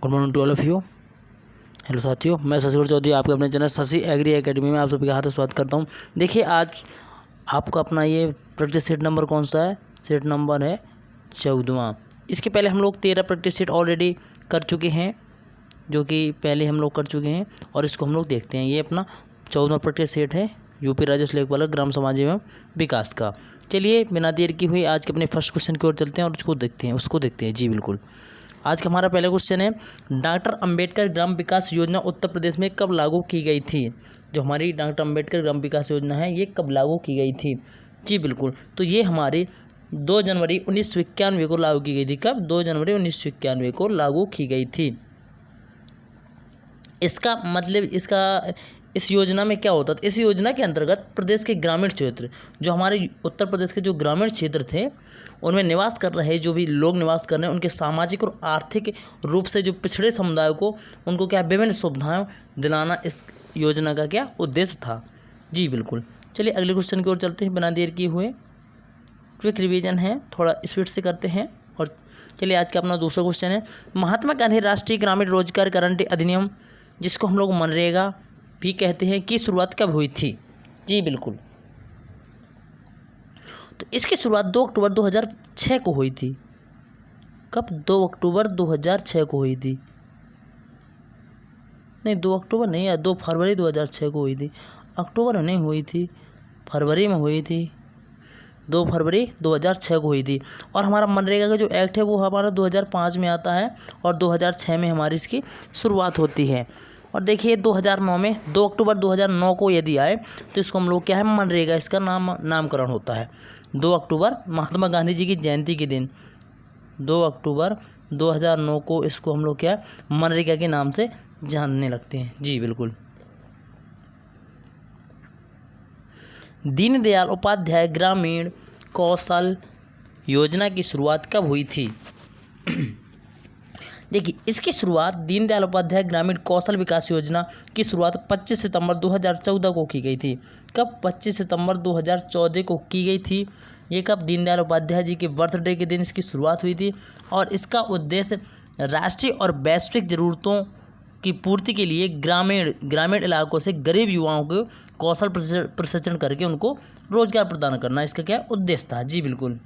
Good morning to all of you. Hello साथियों, मैं शशिकुमार चौधरी आपके अपने चैनल शशि एग्री एकेडमी में आप सभी का हार्दिक स्वागत करता हूं। देखिए, आज आपका अपना ये प्रैक्टिस सेट नंबर कौन सा है? सेट नंबर है 14वां। इसके पहले हम लोग 13 प्रैक्टिस सेट ऑलरेडी कर चुके हैं, जो कि पहले हम लोग कर चुके हैं, और इसको हम लोग देखते हैं। ये अपना 14वां प्रैक्टिस सेट है यूपी राजस्व लेखपाल ग्राम समाज एवं विकास का। चलिए बिना देर की हुई आज के अपने फर्स्ट क्वेश्चन की ओर चलते हैं और उसको देखते हैं। जी बिल्कुल, आज का हमारा पहला क्वेश्चन है, डॉक्टर अंबेडकर ग्राम विकास योजना उत्तर प्रदेश में कब लागू की गई थी? जो हमारी डॉक्टर अंबेडकर ग्राम विकास योजना है, ये कब लागू की गई थी? जी बिल्कुल, तो ये हमारी 2 जनवरी 1991 को लागू की गई थी। कब? 2 जनवरी 1991 को लागू की गई थी। इसका मतलब इस योजना में क्या होता था? इस योजना के अंतर्गत प्रदेश के ग्रामीण क्षेत्र, जो हमारे उत्तर प्रदेश के जो ग्रामीण क्षेत्र थे, उनमें निवास कर रहे जो भी लोग निवास कर रहे हैं, उनके सामाजिक और आर्थिक रूप से जो पिछड़े समुदायों को उनको क्या विभिन्न सुविधाएं दिलाना इस योजना का क्या उद्देश्य था। जी बिल्कुल, चलिए अगले क्वेश्चन की ओर चलते हैं बिना देर किए हुए। क्विक रिवीजन है, थोड़ा स्पीड से करते हैं। और चलिए आज का अपना दूसरा क्वेश्चन है, महात्मा गांधी राष्ट्रीय ग्रामीण रोजगार गारंटी अधिनियम, जिसको हम लोग मनरेगा भी कहते हैं, की शुरुआत कब हुई थी? जी बिल्कुल, तो इसकी शुरुआत 2 अक्टूबर 2006 को हुई थी। कब? 2 अक्टूबर 2006 को हुई थी। नहीं, 2 अक्टूबर नहीं यार, 2 फरवरी 2006 को हुई थी। अक्टूबर में नहीं हुई थी, फरवरी में हुई थी। 2 फरवरी 2006 को हुई थी। और हमारा मनरेगा का जो एक्ट है वो हमारा 2005 में आता है और 2006 में हमारी इसकी शुरुआत होती है। और देखिए 2009 में 2 अक्टूबर 2009 को यदि आए तो इसको हम लोग क्या है, मनरेगा, इसका नामकरण होता है। 2 अक्टूबर महात्मा गांधी जी की जयंती के दिन 2 अक्टूबर 2009 को इसको हम लोग क्या है, मनरेगा के नाम से जानने लगते हैं। जी बिल्कुल, दीनदयाल उपाध्याय ग्रामीण कौशल योजना की शुरुआत कब हुई थी? देखिए, इसकी शुरुआत दीनदयाल उपाध्याय ग्रामीण कौशल विकास योजना की शुरुआत 25 सितंबर 2014 को की गई थी। कब? 25 सितंबर 2014 को की गई थी। ये कब? दीनदयाल उपाध्याय जी के बर्थडे के दिन इसकी शुरुआत हुई थी। और इसका उद्देश्य राष्ट्रीय और वैश्विक ज़रूरतों की पूर्ति के लिए ग्रामीण इलाकों से गरीब युवाओं को कौशल प्रशिक्षण करके उनको रोजगार प्रदान करना, इसका क्या उद्देश्य था। जी बिल्कुल,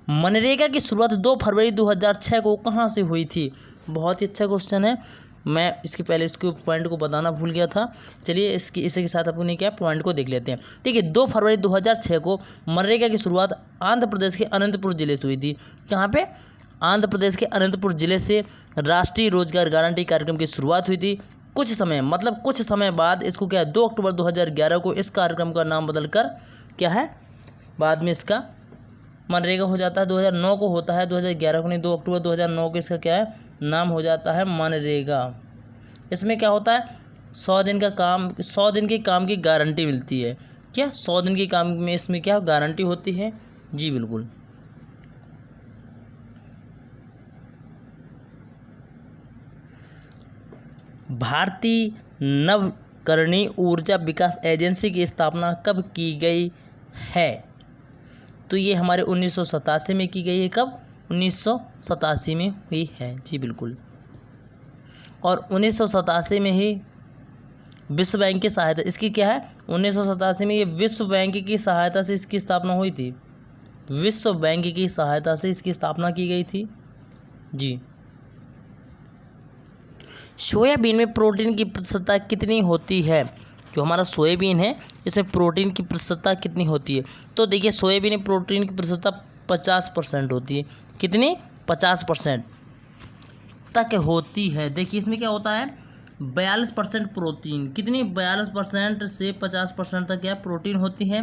मनरेगा की शुरुआत 2 फरवरी 2006 को कहाँ से हुई थी? बहुत ही अच्छा क्वेश्चन है, मैं इसके पहले इसके पॉइंट को बताना भूल गया था। चलिए इसी के साथ अपने क्या पॉइंट को देख लेते हैं। देखिए, 2 फरवरी 2006 को मनरेगा की शुरुआत आंध्र प्रदेश के अनंतपुर जिले से हुई थी। कहाँ पे? आंध्र प्रदेश के अनंतपुर जिले से राष्ट्रीय रोजगार गारंटी कार्यक्रम की शुरुआत हुई थी। कुछ समय बाद इसको क्या है, 2 अक्टूबर 2011 को इस कार्यक्रम का नाम बदलकर क्या है, बाद में इसका मनरेगा हो जाता है। 2009 को होता है, 2011 को नहीं, 2 अक्टूबर 2009 को इसका क्या है, नाम हो जाता है मनरेगा। इसमें क्या होता है, 100 दिन के काम की गारंटी मिलती है। क्या? 100 दिन के काम में इसमें क्या गारंटी होती है? जी बिल्कुल, भारतीय नवकरणीय ऊर्जा विकास एजेंसी की स्थापना कब की गई है? तो ये हमारे 1987 में की गई है। कब? 1987 में हुई है। जी बिल्कुल, और 1987 में ही विश्व बैंक की सहायता, इसकी क्या है, 1987 में ये विश्व बैंक की सहायता से इसकी स्थापना हुई थी। विश्व बैंक की सहायता से इसकी स्थापना की गई थी। जी, सोयाबीन में प्रोटीन की प्रतिशतता कितनी होती है? जो हमारा सोयाबीन है, इसमें प्रोटीन की प्रतिशतता कितनी होती है? तो देखिए, सोयाबीन में प्रोटीन की प्रतिशतता 50% होती है। कितनी? 50% तक होती है। देखिए, इसमें क्या होता है, 42% प्रोटीन, कितनी? 42% से 50% तक क्या प्रोटीन होती है।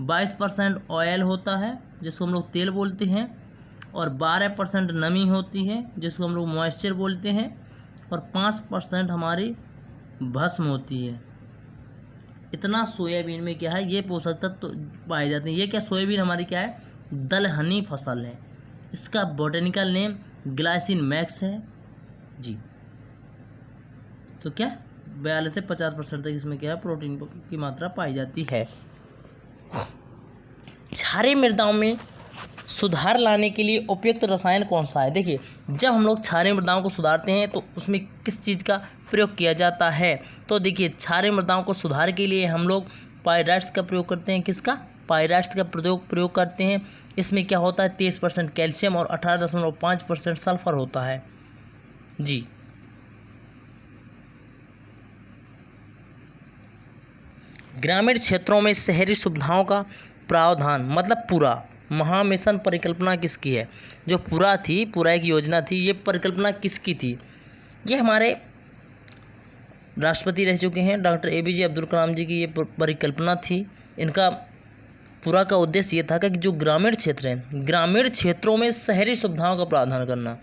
22% ऑयल होता है, जिसको हम लोग तेल बोलते हैं, और 12% नमी होती है, जिसको हम लोग मॉइस्चर बोलते हैं, और 5% हमारी भस्म होती है। इतना सोयाबीन में क्या है, ये पोषक तत्व पाए जाते हैं। ये क्या, सोयाबीन हमारी क्या है, दलहनी फसल है। इसका बॉटनिकल नेम ग्लाइसिन मैक्स है। जी, तो क्या 42 से 50% तक इसमें क्या है, प्रोटीन की मात्रा पाई जाती है। क्षारीय मृदाओं में सुधार लाने के लिए उपयुक्त रसायन कौन सा है? देखिए, जब हम लोग क्षारीय मृदाओं को सुधारते हैं तो उसमें किस चीज़ का प्रयोग किया जाता है? तो देखिए, क्षारीय मृदाओं को सुधार के लिए हम लोग पायराइट्स का प्रयोग करते हैं। किसका? पायराइट्स का प्रयोग करते हैं। इसमें क्या होता है? 23% कैल्शियम और 18.5% सल्फर होता है। जी, ग्रामीण क्षेत्रों में शहरी सुविधाओं का प्रावधान मतलब पूरा महामिशन परिकल्पना किसकी है? जो पूरा एक योजना थी, ये परिकल्पना किसकी थी? ये हमारे राष्ट्रपति रह चुके हैं डॉक्टर APJ अब्दुल कलाम जी की ये परिकल्पना थी। इनका पूरा का उद्देश्य ये था कि जो ग्रामीण क्षेत्र हैं, ग्रामीण क्षेत्रों में शहरी सुविधाओं का प्रावधान करना।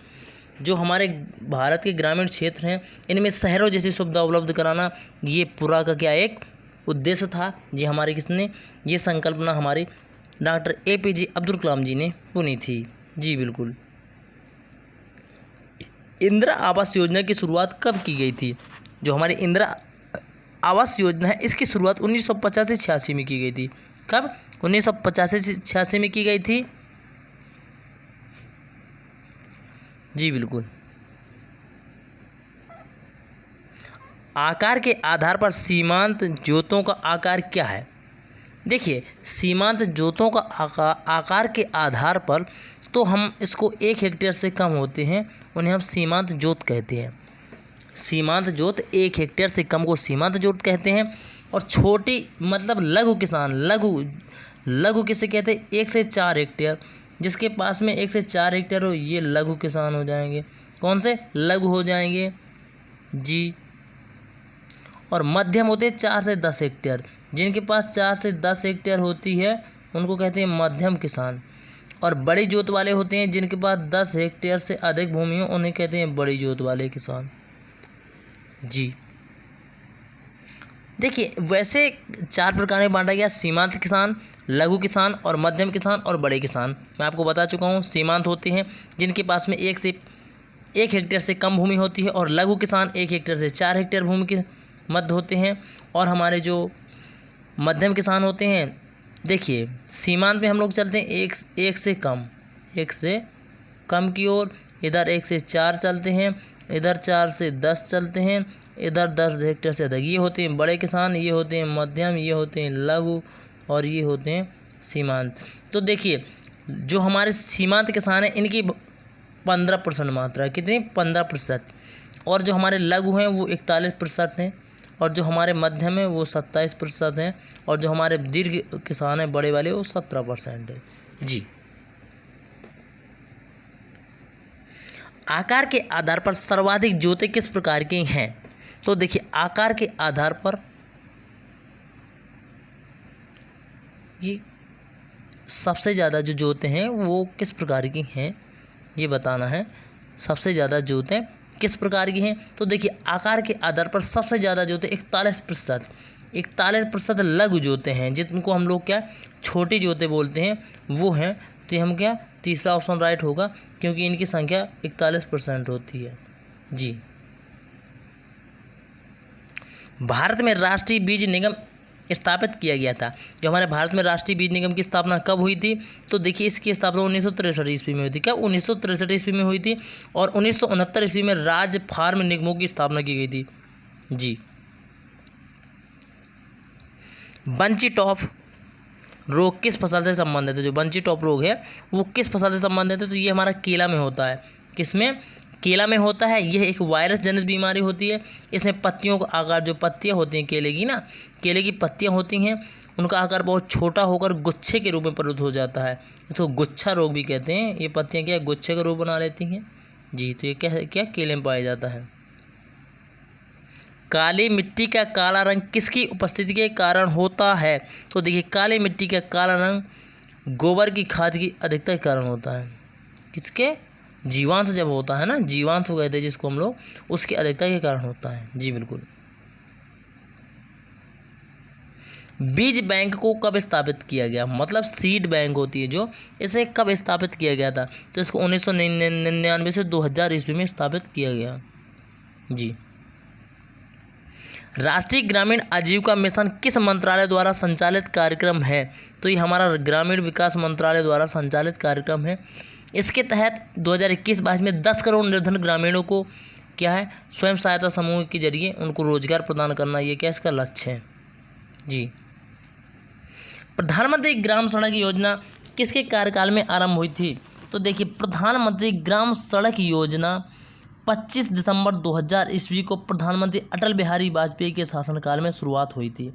जो हमारे भारत के ग्रामीण क्षेत्र हैं, इनमें शहरों जैसी सुविधा उपलब्ध कराना, ये पूरा का क्या एक उद्देश्य था। ये हमारे किसने, ये संकल्पना हमारी डॉक्टर APJ अब्दुल कलाम जी ने बुनी थी। जी बिल्कुल। इंदिरा आवास योजना की शुरुआत कब की गई थी? जो हमारी इंदिरा आवास योजना है, इसकी शुरुआत 1985-86 में की गई थी। कब? 1985-86 में की गई थी। जी बिल्कुल। आकार के आधार पर सीमांत जोतों का आकार क्या है? देखिए, सीमांत जोतों का आकार के आधार पर तो हम इसको 1 हेक्टेयर से कम होते हैं, उन्हें हम सीमांत जोत कहते हैं। सीमांत जोत 1 हेक्टेयर से कम को सीमांत जोत कहते हैं। और छोटी मतलब लघु किसान, लघु किसे कहते हैं? 1 से 4 हेक्टेयर। जिसके पास में 1 से 4 हेक्टेयर हो, ये लघु किसान हो जाएंगे। कौन से? लघु हो जाएंगे। जी। और मध्यम होते हैं 4 से 10 हेक्टेयर। जिनके पास 4 से 10 हेक्टेयर होती है, उनको कहते हैं मध्यम किसान। और बड़ी जोत वाले होते हैं जिनके पास 10 हेक्टेयर से अधिक भूमि हो, उन्हें कहते हैं बड़ी जोत वाले किसान। जी, देखिए, वैसे 4 प्रकार में बांटा गया: सीमांत किसान, लघु किसान और मध्यम किसान और बड़े किसान। मैं आपको बता चुका हूँ। सीमांत होते हैं जिनके पास में 1 हेक्टेयर से कम भूमि होती है, और लघु किसान 1 हेक्टेयर से 4 हेक्टेयर भूमि के मध्य होते हैं। और हमारे जो मध्यम किसान होते हैं, देखिए, सीमांत में हम लोग चलते हैं 1 से कम की ओर। इधर 1 से 4 चलते हैं, इधर 4 से 10 चलते हैं, इधर 10 हेक्टेयर से अधिक। ये होते हैं बड़े किसान, ये होते हैं मध्यम, ये होते हैं लघु और ये होते हैं सीमांत। तो देखिए, जो हमारे सीमांत किसान हैं, इनकी 15% मात्रा है। कितनी? 15%। और जो हमारे लघु हैं वो 41% हैं, और जो हमारे मध्यम है वो 27% हैं, और जो हमारे दीर्घ किसान हैं बड़े वाले, वो 17% है। जी। आकार के आधार पर सर्वाधिक जोतें किस प्रकार की हैं? तो देखिए, आकार के आधार पर ये सबसे ज़्यादा जो जोतें हैं वो किस प्रकार की हैं, ये बताना है। सबसे ज़्यादा जोतें किस प्रकार की हैं? तो देखिए, आकार के आधार पर सबसे ज़्यादा जोतें 41% लघु जोतें हैं, जिनको हम लोग क्या छोटी जोतें बोलते हैं, वो हैं। तो हम क्या, तीसरा ऑप्शन राइट होगा, क्योंकि इनकी संख्या 41% होती है। जी। भारत में राष्ट्रीय बीज निगम स्थापित किया गया था। जो हमारे भारत में राष्ट्रीय बीज निगम की स्थापना कब हुई थी? तो देखिए, इसकी स्थापना 1963 ईस्वी में हुई थी। क्या? 1963 ईस्वी में हुई थी। और 1969 ईस्वी में राज्य फार्म निगमों की स्थापना की गई थी। जी। बंची टॉप रोग किस फसल से संबंधित है? जो बंची टॉप रोग है वो किस फसल से संबंधित है? तो ये हमारा केला में होता है। किसमें? केला में होता है। यह एक वायरस जनित बीमारी होती है। इसमें पत्तियों का आकार, जो पत्तियां होती हैं केले की ना, केले की पत्तियां होती हैं, उनका आकार बहुत छोटा होकर गुच्छे के रूप में परिणत हो जाता है। इसको गुच्छा रोग भी कहते हैं। ये पत्तियां क्या गुच्छे का रूप बना लेती हैं। जी। तो ये क्या केले में पाया जाता है। काली मिट्टी का काला रंग किसकी उपस्थिति के कारण होता है? तो देखिए, काली मिट्टी का काला रंग गोबर की खाद की अधिकता के कारण होता है। किसके? जीवांश जब होता है ना, जीवांश कहते हैं जिसको हम लोग, उसकी अधिकता के कारण होता है। जी बिल्कुल। बीज बैंक को कब स्थापित किया गया? मतलब सीड बैंक होती है जो, इसे कब स्थापित किया गया था? तो इसको 1999 से 2000 ईस्वी में स्थापित किया गया। जी। राष्ट्रीय ग्रामीण आजीविका मिशन किस मंत्रालय द्वारा संचालित कार्यक्रम है? तो ये हमारा ग्रामीण विकास मंत्रालय द्वारा संचालित कार्यक्रम है। इसके तहत 2021-22 में 10 करोड़ निर्धन ग्रामीणों को क्या है, स्वयं सहायता समूह के जरिए उनको रोजगार प्रदान करना, ये क्या इसका लक्ष्य है जी। प्रधानमंत्री ग्राम सड़क योजना किसके कार्यकाल में आरंभ हुई थी? तो देखिए, प्रधानमंत्री ग्राम सड़क योजना 25 दिसंबर 2000 ईस्वी को प्रधानमंत्री अटल बिहारी वाजपेयी के शासनकाल में शुरुआत हुई थी।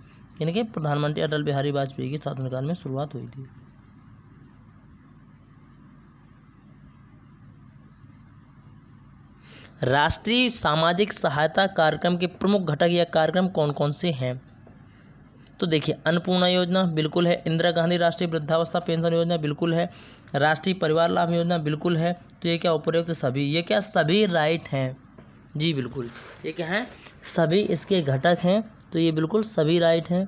यानी कि प्रधानमंत्री अटल बिहारी वाजपेयी के शासनकाल में शुरुआत हुई थी। राष्ट्रीय सामाजिक सहायता कार्यक्रम के प्रमुख घटक या कार्यक्रम कौन कौन से हैं? तो देखिए, अन्नपूर्णा योजना बिल्कुल है, इंदिरा गांधी राष्ट्रीय वृद्धावस्था पेंशन योजना बिल्कुल है, राष्ट्रीय परिवार लाभ योजना बिल्कुल है। तो ये क्या उपयुक्त सभी, ये क्या सभी राइट हैं जी, बिल्कुल ये क्या है, सभी इसके घटक हैं। तो ये बिल्कुल सभी राइट हैं।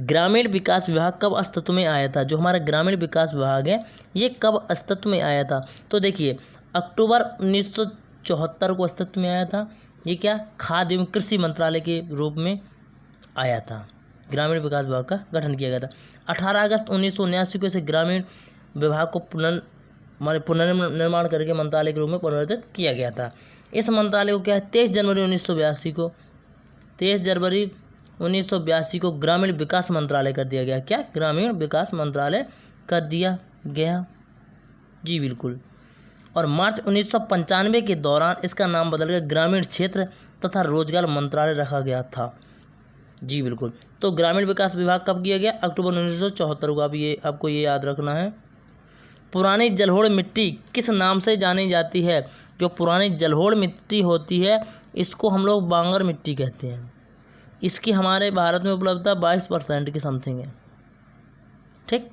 ग्रामीण विकास विभाग कब अस्तित्व में आया था? जो हमारा ग्रामीण विकास विभाग है ये कब अस्तित्व में आया था? तो देखिए, अक्टूबर 1974 को अस्तित्व में आया था। ये क्या, खाद्य एवं कृषि मंत्रालय के रूप में आया था। ग्रामीण विकास विभाग का गठन किया गया था। 18 अगस्त 1979 को इसे ग्रामीण विभाग को पुनर्निर्माण करके मंत्रालय के रूप में परिवर्तित किया गया था। इस मंत्रालय को क्या है, 23 जनवरी 1982 को ग्रामीण विकास मंत्रालय कर दिया गया। क्या, ग्रामीण विकास मंत्रालय कर दिया गया जी, बिल्कुल। और मार्च 1995 के दौरान इसका नाम बदलकर ग्रामीण क्षेत्र तथा रोजगार मंत्रालय रखा गया था जी, बिल्कुल। तो ग्रामीण विकास विभाग कब किया गया? अक्टूबर 1974 को। आपको ये याद रखना है। पुरानी जलोढ़ मिट्टी किस नाम से जानी जाती है? जो पुरानी जलोढ़ मिट्टी होती है इसको हम लोग बांगर मिट्टी कहते हैं। इसकी हमारे भारत में उपलब्धता 22% की समथिंग है। ठीक,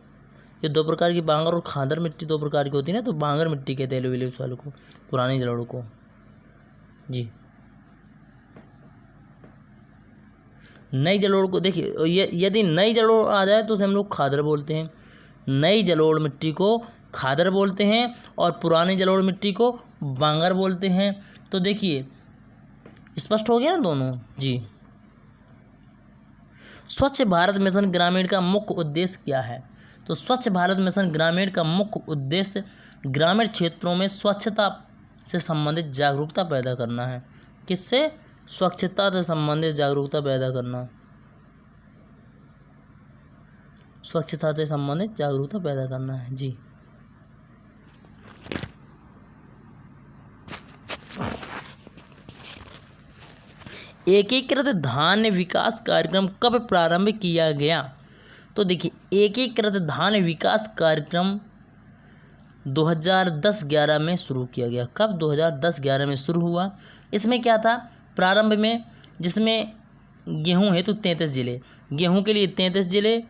ये दो प्रकार की बांगर और खादर मिट्टी दो प्रकार की होती है ना, तो बांगर मिट्टी कहते हैं एलुविलियस वाले को, पुरानी जलोढ़ को जी। नई जलोढ़ को देखिए, यदि नई जलोढ़ आ जाए तो उसे हम लोग खादर बोलते हैं। नई जलोढ़ मिट्टी को खादर बोलते हैं और पुरानी जलोढ़ मिट्टी को बांगर बोलते हैं। तो देखिए, स्पष्ट हो गया ना दोनों जी। स्वच्छ भारत मिशन ग्रामीण का मुख्य उद्देश्य क्या है? तो स्वच्छ भारत मिशन ग्रामीण का मुख्य उद्देश्य ग्रामीण क्षेत्रों में स्वच्छता से संबंधित जागरूकता पैदा करना है। किससे? स्वच्छता से संबंधित जागरूकता पैदा करना, स्वच्छता से संबंधित जागरूकता पैदा करना है जी। एकीकृत धान्य विकास कार्यक्रम कब प्रारंभ किया गया? तो देखिए, एकीकृत धान्य विकास कार्यक्रम 2010-11 में शुरू किया गया। कब? 2010-11 में शुरू हुआ। इसमें क्या था प्रारंभ में, जिसमें गेहूं हेतु 33 जिले, गेहूं के लिए 33 जिले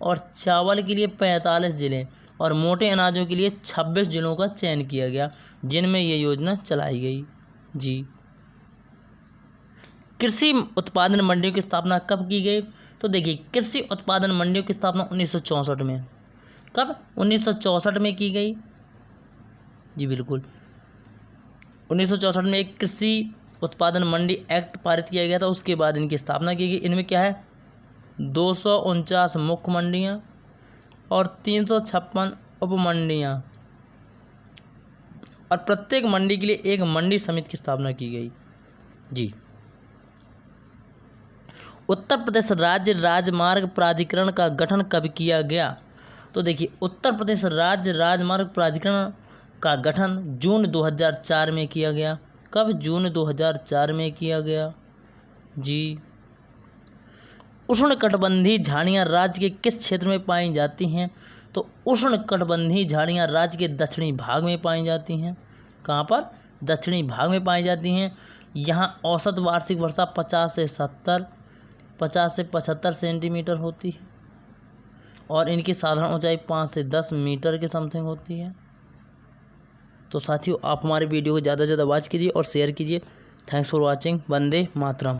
और चावल के लिए 45 जिले और मोटे अनाजों के लिए 26 जिलों का चयन किया गया, जिनमें ये योजना चलाई गई जी। कृषि उत्पादन मंडियों की स्थापना कब की गई? तो देखिए, कृषि उत्पादन मंडियों की स्थापना 1964 में। कब? 1964 में की गई जी, बिल्कुल। 1964 में एक कृषि उत्पादन मंडी एक्ट पारित किया गया था, उसके बाद इनकी स्थापना की गई। इनमें क्या है, 249 मुख्य मंडियाँ और 356 उपमंडियाँ, और प्रत्येक मंडी के लिए एक मंडी समिति की स्थापना की गई जी। उत्तर प्रदेश राज्य राजमार्ग प्राधिकरण का गठन कब किया गया? तो देखिए, उत्तर प्रदेश राज्य राजमार्ग प्राधिकरण का गठन जून 2004 में किया गया। कब? जून 2004 में किया गया जी। उष्णकटिबंधीय झाड़ियाँ राज्य के किस क्षेत्र में पाई जाती हैं? तो उष्णकटिबंधीय झाड़ियाँ राज्य के दक्षिणी भाग में पाई जाती हैं। कहाँ पर? दक्षिणी भाग में पाई जाती हैं। यहाँ औसत वार्षिक वर्षा 50 से 75 सेंटीमीटर होती है और इनकी साधारण ऊंचाई 5 से 10 मीटर के समथिंग होती है। तो साथियों, आप हमारे वीडियो को ज़्यादा से ज़्यादा वॉच कीजिए और शेयर कीजिए। Thanks for watching. Vande Mataram.